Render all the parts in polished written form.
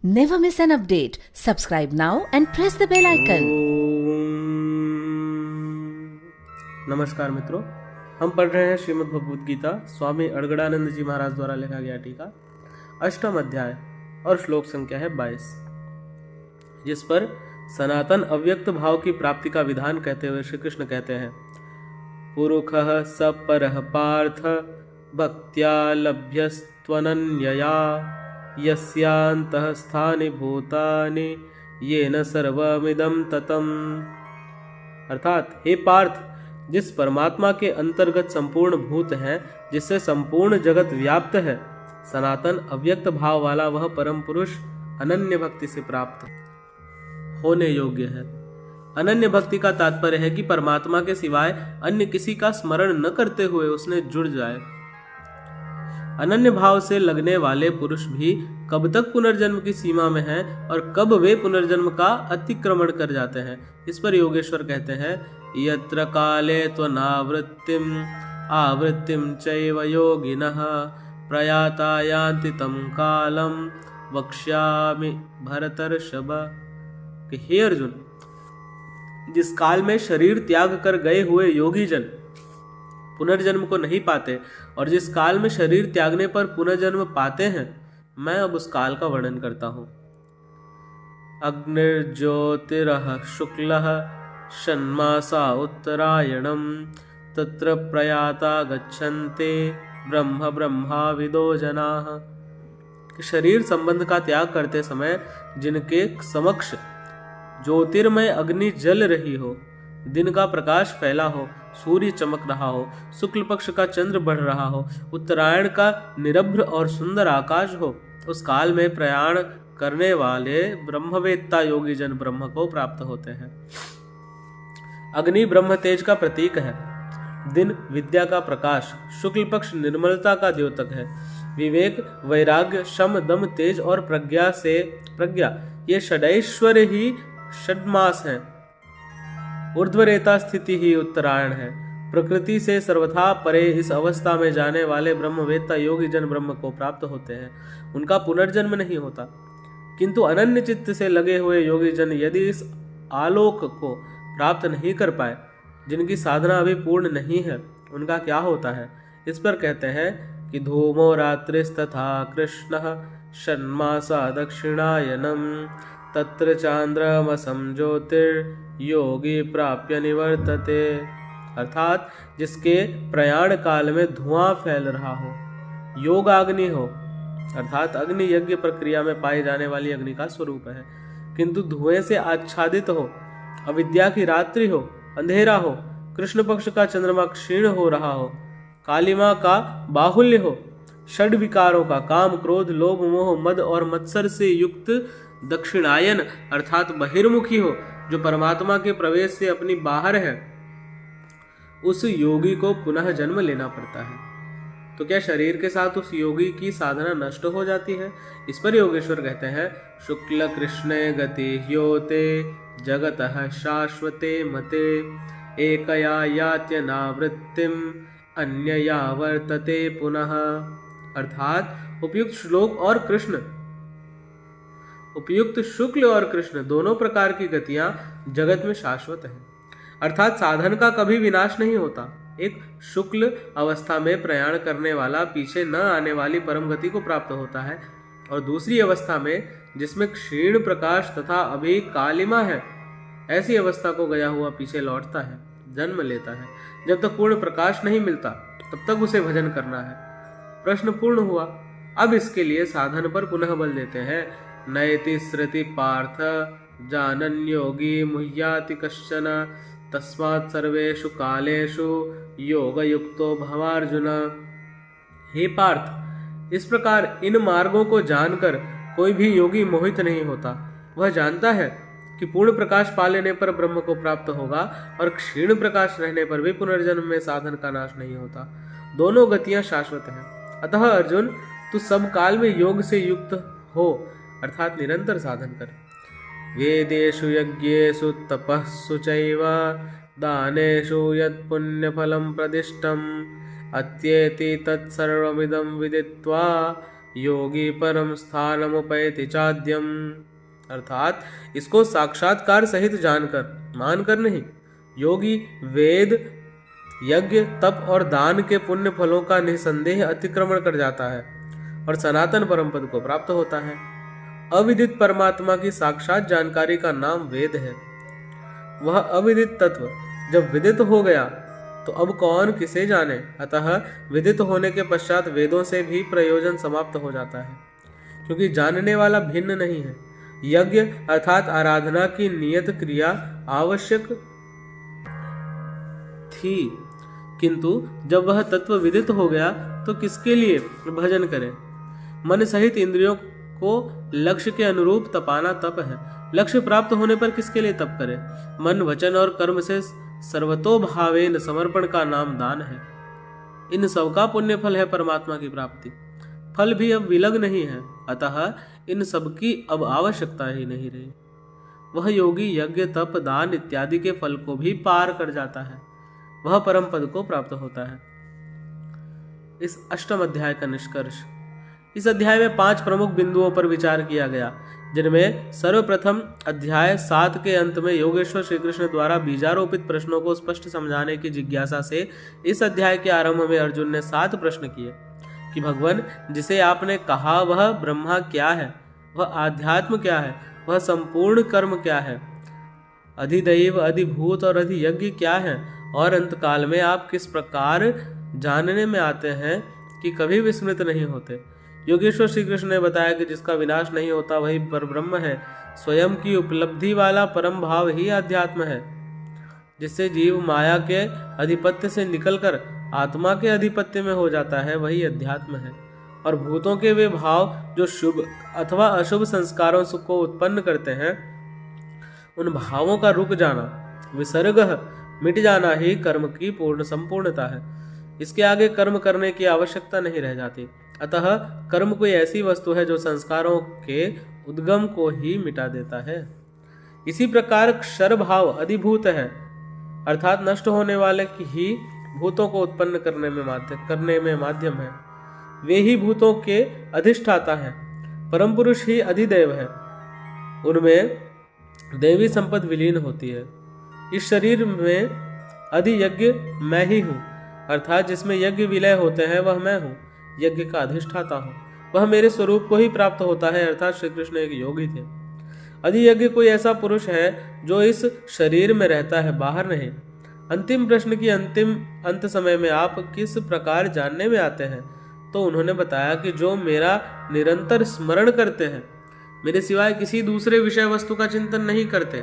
Never miss an update. Subscribe now and press the bell icon. नमस्कार मित्रों, हम पढ़ रहे हैं श्रीमद् भगवद गीता स्वामी अड़गड़ानंद जी महाराज द्वारा लिखा गया टीका, अष्टम अध्याय और श्लोक संख्या है 22, जिस पर सनातन अव्यक्त भाव की प्राप्ति का विधान कहते हुए श्री कृष्ण कहते हैं, पुरुखः स परः पार्थ भक्त्या लभ्यस्त्वनन्यया यस्यान्तः स्थानि भूतानि येन सर्वमिदं ततम्। अर्थात हे पार्थ, जिस परमात्मा के अंतर्गत संपूर्ण भूत हैं, जिससे संपूर्ण जगत व्याप्त है, सनातन अव्यक्त भाव वाला वह परम पुरुष अनन्य भक्ति से प्राप्त होने योग्य है। अनन्य भक्ति का तात्पर्य है कि परमात्मा के सिवाय अन्य किसी का स्मरण न करते हुए उसने जुड़ जाए। अनन्य भाव से लगने वाले पुरुष भी कब तक पुनर्जन्म की सीमा में हैं और कब वे पुनर्जन्म का अतिक्रमण कर जाते हैं, इस पर योगेश्वर कहते हैं, यत्र काले त्वनावृत्तिम आवृत्तिम चैव योगिनः प्रयाता यान्ति तं कालम वक्ष्यामि भरतर्षभ। कि हे अर्जुन, जिस काल में शरीर त्याग कर गए हुए योगी जन पुनर्जन्म को नहीं पाते और जिस काल में शरीर त्यागने पर पुनर्जन्म पाते हैं, मैं अब उस काल का वर्णन करता हूं। अग्निर्ज्योतिरः शुक्लः षण्मासा उत्तरायणम तत्र प्रयाता गच्छन्ते ब्रह्म ब्रह्माविदो जनाः। शरीर संबंध का त्याग करते समय जिनके समक्ष ज्योतिर्मय अग्नि जल रही हो, दिन का प्रकाश फैला हो, सूर्य चमक रहा हो, शुक्ल पक्ष का चंद्र बढ़ रहा हो, उत्तरायण का निरभ्र और सुंदर आकाश हो, उस काल में प्रयाण करने वाले ब्रह्मवेत्ता योगी जन ब्रह्म को प्राप्त होते हैं। अग्नि ब्रह्म तेज का प्रतीक है, दिन विद्या का प्रकाश, शुक्ल पक्ष निर्मलता का द्योतक है, विवेक वैराग्य शम दम तेज और प्रज्ञा ये षडैश्वर्य ही षड्मास हैं। ऊर्ध्वरेता स्थिति ही उत्तरायण है। प्रकृति से सर्वथा परे इस अवस्था में जाने वाले ब्रह्मवेत्ता योगी जन ब्रह्म को प्राप्त होते हैं। उनका पुनर्जन्म नहीं होता, किंतु अनन्य चित्त से लगे हुए योगी जन यदि इस आलोक को प्राप्त नहीं कर पाए, जिनकी साधना अभी पूर्ण नहीं है, उनका क्या होता है, इस पर कहते हैं कि धूमो रात्रिस्तथा कृष्णः षण्मासा दक्षिणायनम तत्र चांद्रमसं ज्योतिर्योगी प्राप्य निवर्तते। अर्थात जिसके प्रयाण काल में धुआं फैल रहा हो, योगाग्नि हो, अर्थात अग्नि यज्ञ प्रक्रिया में पाई जाने वाली अग्नि का स्वरूप है, किंतु धुएं से आच्छादित हो, अविद्या की रात्रि हो, अंधेरा हो, कृष्ण पक्ष का चंद्रमा क्षीण हो रहा हो, कालिमा का बाहुल्य हो, षड विकारों का काम क्रोध लोभ मोह मद और मत्सर से युक्त दक्षिणायन अर्थात बहिर्मुखी हो, जो परमात्मा के प्रवेश से अपनी बाहर है, उस योगी को पुनः जन्म लेना पड़ता है। तो क्या शरीर के साथ उस योगी की साधना नष्ट हो जाती है? इस पर योगेश्वर कहते हैं, शुक्ल कृष्णे गति ह्योते जगतः शाश्वते मते एकया यात्यनावृत्तिम अन्यया वर्तते पुनः। अर्थात उपयुक्त शुक्ल और कृष्ण दोनों प्रकार की गतियां जगत में शाश्वत हैं, अर्थात साधन का कभी विनाश नहीं होता। एक शुक्ल अवस्था में प्रयाण करने वाला पीछे न आने वाली परम गति को प्राप्त होता है, और दूसरी अवस्था में जिसमें क्षीण प्रकाश तथा अभी कालिमा है, ऐसी अवस्था को गया हुआ पीछे लौटता है, जन्म लेता है। जब तक पूर्ण प्रकाश नहीं मिलता तब तक उसे भजन करना है। प्रश्न पूर्ण हुआ। अब इसके लिए साधन पर पुनः बल देते हैं, नयति स्मृति पार्थ जानन योगी मुह्याति कश्चन तस्मात् सर्वेषु कालेषु योगयुक्तो भवार्जुन। हे पार्थ, इस प्रकार इन मार्गों को जानकर कोई भी योगी मोहित नहीं होता। वह जानता है कि पूर्ण प्रकाश पा लेने पर ब्रह्म को प्राप्त होगा और क्षीण प्रकाश रहने पर भी पुनर्जन्म में साधन का नाश नहीं होता। दोनों गतियां शाश्वत हैं। अतः अर्जुन, तू सब काल में योग से युक्त हो, अर्थात निरंतर साधन कर। वेदेषु यज्ञेषु तपस्सु चैव दानेषु यत् पुण्यफलं प्रदिष्टम् अत्येति तत्सर्वमिदं विदित्वा योगी परम स्थानमुपैति चाद्यम, अर्थात इसको साक्षात्कार सहित जानकर, मानकर नहीं, योगी वेद, यज्ञ, तप और दान के पुण्य फलों का निसंदेह अतिक्रमण कर जाता है और सनातन परम पद को प्राप्त होता है। अविदित परमात्मा की साक्षात जानकारी का नाम वेद है। वह अविदित तत्व जब विदित हो गया तो अब कौन किसे जाने। अतः विदित होने के पश्चात वेदों से भी प्रयोजन समाप्त हो जाता है, क्योंकि जानने वाला भिन्न नहीं है। यज्ञ अर्थात आराधना की नियत क्रिया आवश्यक थी, किंतु जब वह तत्व विदित हो गया तो किसके लिए भजन करें। मन सहित इंद्रियों को लक्ष्य के अनुरूप तपाना तप है। लक्ष्य प्राप्त होने पर किसके लिए तप करें। मन, वचन और कर्म से सर्वतोभावेन समर्पण का नाम दान है। इन सब का पुण्य फल है परमात्मा की प्राप्ति। फल भी अब विलग नहीं है, अतः इन सब की अब आवश्यकता ही नहीं रही। वह योगी यज्ञ, तप, दान इत्यादि के फल को भी पार कर जाता है, वह परम पद को प्राप्त होता है। इस अष्टम अध्याय का निष्कर्ष। इस अध्याय में 5 प्रमुख बिंदुओं पर विचार किया गया, जिनमें सर्वप्रथम अध्याय 7 के अंत में योगेश्वर श्री कृष्ण द्वारा बीजारोपित प्रश्नों को स्पष्ट समझाने की जिज्ञासा से इस अध्याय के आरंभ में अर्जुन ने 7 प्रश्न किए कि भगवान, जिसे आपने कहा वह ब्रह्मा क्या है, वह आध्यात्म क्या है, वह संपूर्ण कर्म क्या है, अधिदैव, अधिभूत और अधियज्ञ क्या है, और अंतकाल में आप किस प्रकार जानने में आते हैं कि कभी विस्मृत नहीं होते। योगेश्वर श्री कृष्ण ने बताया कि जिसका विनाश नहीं होता वही परब्रह्म है। स्वयं की उपलब्धि वाला परम भाव ही अध्यात्म है, जिससे जीव माया के अधिपत्य से निकलकर आत्मा के अधिपत्य में हो जाता है, वही अध्यात्म है। और भूतों के वे भाव जो शुभ अथवा अशुभ संस्कारों को उत्पन्न करते हैं, उन भावों का रुक जाना, विसर्ग मिट जाना ही कर्म की पूर्ण संपूर्णता है। इसके आगे कर्म करने की आवश्यकता नहीं रह जाती। अतः कर्म कोई ऐसी वस्तु है जो संस्कारों के उद्गम को ही मिटा देता है। इसी प्रकार क्षर भाव अधिभूत है, अर्थात नष्ट होने वाले की ही भूतों को उत्पन्न करने में माध्यम है। वे ही भूतों के अधिष्ठाता है। परम पुरुष ही अधिदेव है, उनमें देवी संपत्ति विलीन होती है। इस शरीर में अधियज्ञ मैं ही हूँ, अर्थात जिसमें यज्ञ विलय होते हैं वह मैं हूँ, यज्ञ का अधिष्ठाता हूँ। वह मेरे स्वरूप को ही प्राप्त होता है, अर्थात श्री कृष्ण एक योगी थे। अधियज्ञ कोई ऐसा पुरुष है जो इस शरीर में रहता है, बाहर नहीं। अंतिम प्रश्न की अंत समय में आप किस प्रकार जानने में आते हैं, तो उन्होंने बताया कि जो मेरा निरंतर स्मरण करते हैं, मेरे सिवाय किसी दूसरे विषय वस्तु का चिंतन नहीं करते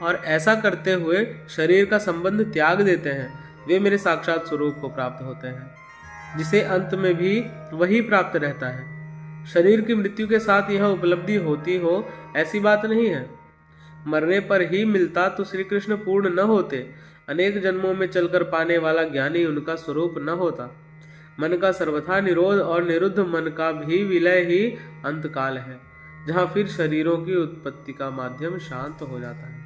और ऐसा करते हुए शरीर का संबंध त्याग देते हैं, वे मेरे साक्षात स्वरूप को प्राप्त होते हैं, जिसे अंत में भी वही प्राप्त रहता है। शरीर की मृत्यु के साथ यह उपलब्धि होती हो ऐसी बात नहीं है। मरने पर ही मिलता तो श्री कृष्ण पूर्ण न होते। अनेक जन्मों में चलकर पाने वाला ज्ञानी उनका स्वरूप न होता। मन का सर्वथा निरोध और निरुद्ध मन का भी विलय ही अंतकाल है, जहाँ फिर शरीरों की उत्पत्ति का माध्यम शांत हो जाता है।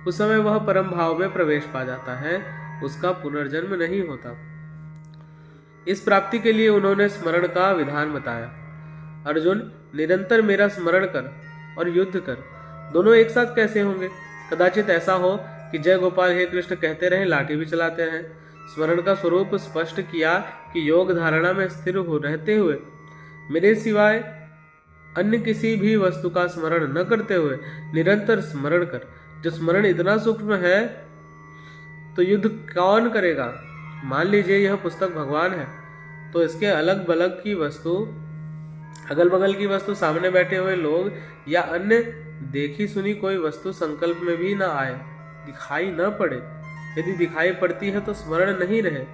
उस समय वह परम भाव में प्रवेश पा जाता है, उसका पुनर्जन्म नहीं होता। इस प्राप्ति के लिए उन्होंने स्मरण का विधान बताया। अर्जुन, निरंतर मेरा स्मरण कर और युद्ध कर, दोनों एक साथ कैसे होंगे? कदाचित ऐसा हो कि जय गोपाल हे कृष्ण कहते रहें, लाठी भी चलाते हैं। स्मरण का स्वरूप स्पष्ट किया कि योग धारणा में स्थिर हो रहते हुए मेरे सिवाय अन्य किसी भी वस्तु का स्मरण न करते हुए निरंतर स्मरण कर। जो स्मरण इतना सूक्ष्म है तो युद्ध कौन करेगा? मान लीजिए यह पुस्तक भगवान है, तो इसके अगल बगल की वस्तु सामने बैठे हुए लोग या अन्य देखी सुनी कोई वस्तु संकल्प में भी न आए, दिखाई न पड़े। यदि दिखाई पड़ती है तो स्मरण नहीं रहे,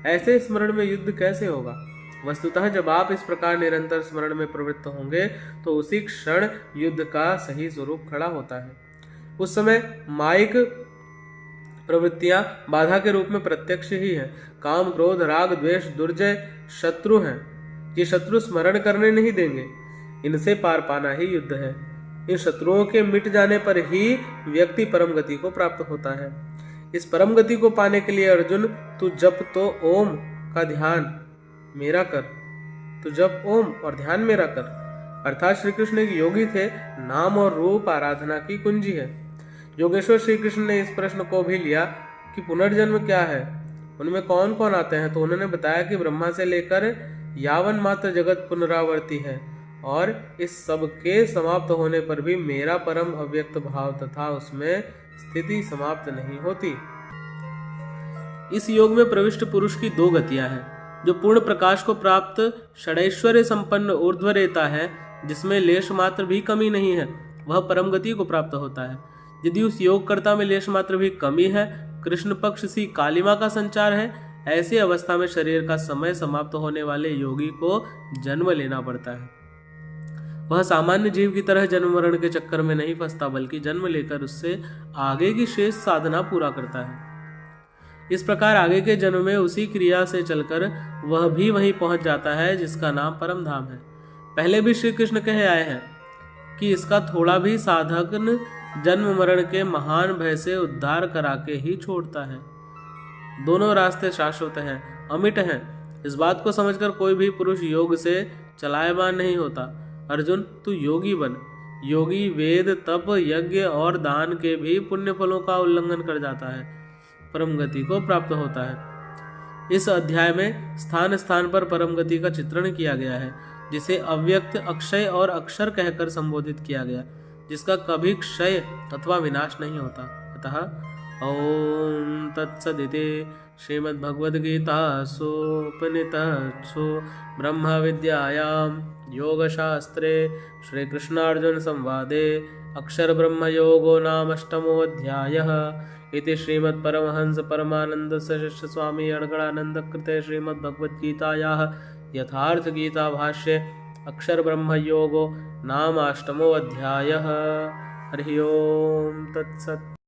ऐसे स्मरण में युद्ध कैसे होगा? वस्तुतः जब आप इस प्रकार निरंतर स्मरण में प्रवृत्त होंगे तो उसी क्षण युद्ध का सही स्वरूप खड़ा होता है। उस समय माइक प्रवृत्तियां बाधा के रूप में प्रत्यक्ष ही है। काम, क्रोध, राग, द्वेष, दुर्जय शत्रु हैं। ये शत्रु स्मरण करने नहीं देंगे, इनसे पार पाना ही युद्ध है। इन शत्रुओं के मिट जाने पर ही व्यक्ति परम गति को प्राप्त होता है। इस परम गति को पाने के लिए अर्जुन, तू जप तो ओम का ध्यान मेरा कर, तो जब ओम और ध्यान में रखकर, अर्थात श्री कृष्ण एक योगी थे, नाम और रूप आराधना की कुंजी है। योगेश्वर श्री कृष्ण ने इस प्रश्न को भी लिया कि पुनर्जन्म क्या है, उनमें कौन कौन आते हैं, तो उन्होंने बताया कि ब्रह्मा से लेकर यावन मात्र जगत पुनरावर्ती है और इस सब के समाप्त होने पर भी मेरा परम अव्यक्त भाव तथा उसमें स्थिति समाप्त नहीं होती। इस योग में प्रविष्ट पुरुष की दो गतियां हैं। जो पूर्ण प्रकाश को प्राप्त षडैश्वर्य संपन्न ऊर्ध्वरेता है, जिसमें लेश मात्र भी कमी नहीं है, वह परम गति को प्राप्त होता है। यदि उस योगकर्ता में लेश मात्र भी कमी है, कृष्ण पक्ष सी कालिमा का संचार है, ऐसी अवस्था में शरीर का समय समाप्त होने वाले योगी को जन्म लेना पड़ता है। वह सामान्य जीव की तरह जन्म मरण के चक्कर में नहीं फंसता, बल्कि जन्म लेकर उससे आगे की शेष साधना पूरा करता है। इस प्रकार आगे के जन्म में उसी क्रिया से चलकर वह भी वहीं पहुंच जाता है जिसका नाम परम धाम है। पहले भी श्री कृष्ण कहे आए हैं कि इसका थोड़ा भी साधक जन्म मरण के महान भय से उद्धार करा के ही छोड़ता है। दोनों रास्ते शाश्वत हैं, अमिट हैं। इस बात को समझकर कोई भी पुरुष योग से चलायमान नहीं होता। अर्जुन, तू योगी बन। योगी वेद, तप, यज्ञ और दान के भी पुण्य फलों का उल्लंघन कर जाता है, परम गति को प्राप्त होता है। इस अध्याय में स्थान स्थान पर परम गति का चित्रण किया गया है, जिसे अव्यक्त, अक्षय और अक्षर कहकर संबोधित किया गया, जिसका कभी क्षय अथवा विनाश नहीं होता। अतः ओम तत्सदिति श्रीमद्भगवद्गीतासु उपनिषत्सु ब्रह्म विद्यायां योगशास्त्रे श्रीकृष्णार्जुन संवादे अक्षर ब्रह्म योगो नाम अष्टमोऽध्यायः। इति श्रीमद्परमहंस परमानंद शिष्य स्वामी अडगड़ानंद कृते श्रीमद्भगवद्गीतायाः यथार्थ गीता भाष्ये अक्षर ब्रह्म योगो नाम अष्टमोऽध्यायः। हरि ओम तत्सत्।